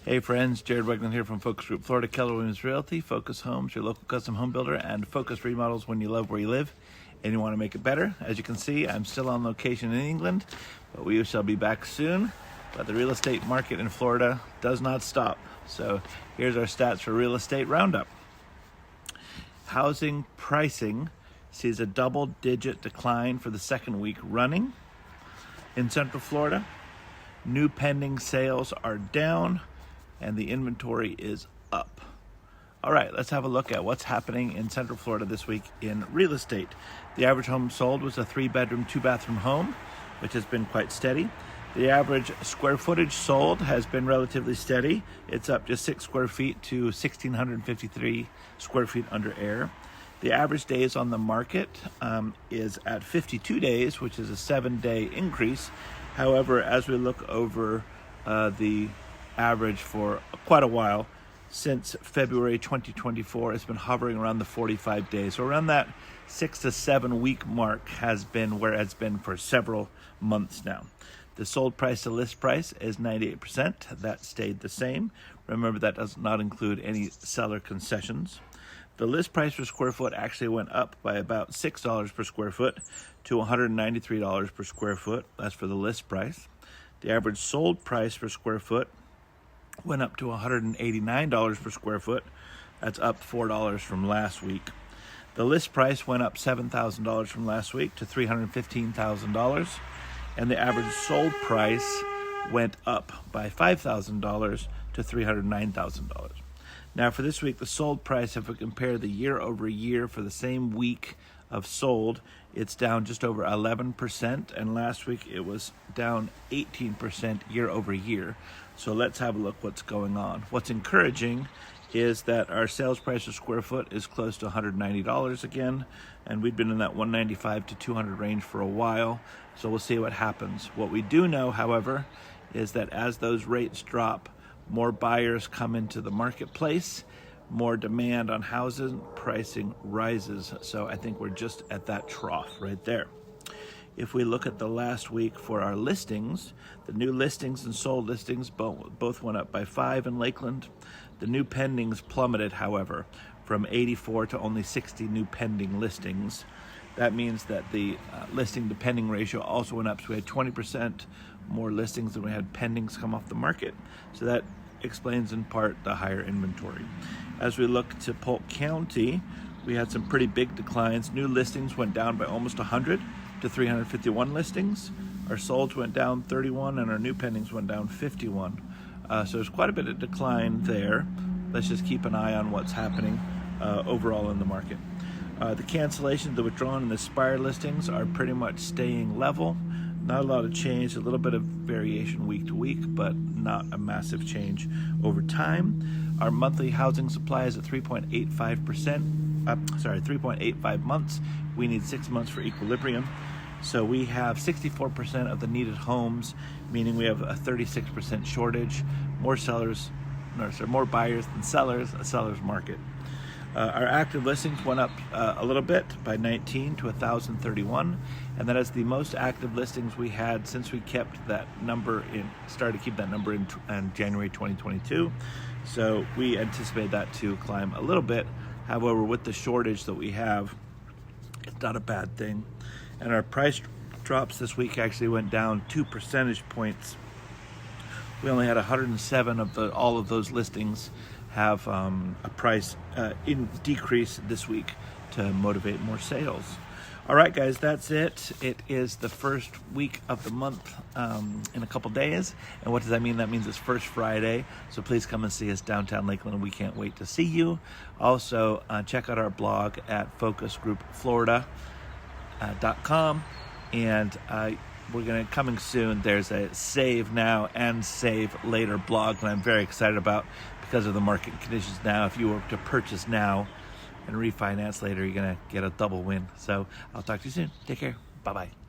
Hey friends, Jared Weggeland here from Focus Group Florida, Keller Williams Realty, Focus Homes, your local custom home builder, and Focus Remodels when you love where you live and you want to make it better. As you can see, I'm still on location in England, but we shall be back soon. But the real estate market in Florida does not stop. So here's our stats for real estate roundup. Housing pricing sees a double-digit decline for the second week running in Central Florida. New pending sales are down, and the inventory is up. All right, let's have a look at what's happening in Central Florida this week in real estate. The average home sold was a 3-bedroom, 2-bathroom home, which has been quite steady. The average square footage sold has been relatively steady. It's up just 6 square feet to 1,653 square feet under air. The average days on the market is at 52 days, which is a 7-day increase. However, as we look over the average for quite a while, since February 2024, it's been hovering around the 45 days. So around that 6 to 7 week mark has been where it's been for several months now. The sold price to list price is 98%. That stayed the same. Remember, that does not include any seller concessions. The list price per square foot actually went up by about $6 per square foot to $193 per square foot. That's for the list price. The average sold price per square foot went up to $189 per square foot. That's up $4 from last week. The list price went up $7,000 from last week to $315,000. And the average sold price went up by $5,000 to $309,000. Now for this week, the sold price, if we compare the year over year for the same week of sold, it's down just over 11%, and last week it was down 18% year over year. So let's have a look what's going on. What's encouraging is that our sales price per square foot is close to $190 again, and we've been in that $195 to $200 range for a while, so we'll see what happens. What we do know, however, is that as those rates drop, more buyers come into the marketplace, more demand on houses, pricing rises. So I think we're just at that trough right there. If we look at the last week for our listings, the new listings and sold listings both went up by 5 in Lakeland. The new pendings plummeted, however, from 84 to only 60 new pending listings. That means that the listing to pending ratio also went up. So we had 20% more listings than we had pendings come off the market. So that explains in part the higher inventory. As we look to Polk County, we had some pretty big declines. New listings went down by almost 100 to 351 listings. Our solds went down 31 and our new pendings went down 51. So there's quite a bit of decline there. Let's just keep an eye on what's happening overall in the market. The cancellations, the withdrawn, and the expired listings are pretty much staying level. Not a lot of change, a little bit of variation week to week, but not a massive change over time. Our monthly housing supply is at 3.85 months. We need 6 months for equilibrium. So we have 64% of the needed homes, meaning we have a 36% shortage. More buyers than sellers, a seller's market. Our active listings went up a little bit by 19 to 1,031, and that is the most active listings we had since we kept that number started to keep that number in January 2022. So we anticipate that to climb a little bit. However, with the shortage that we have, it's not a bad thing. And our price drops this week actually went down 2 percentage points. We only had 107 of all of those listings have a price decrease this week to motivate more sales. All right, guys, that's it. It is the first week of the month in a couple days. And what does that mean? That means it's First Friday. So please come and see us downtown Lakeland. We can't wait to see you. Also, check out our blog at focusgroupflorida.com. And we're going to coming soon. There's a save now and save later blog that I'm very excited about because of the market conditions now. If you were to purchase now and refinance later, you're going to get a double win. So I'll talk to you soon. Take care. Bye-bye.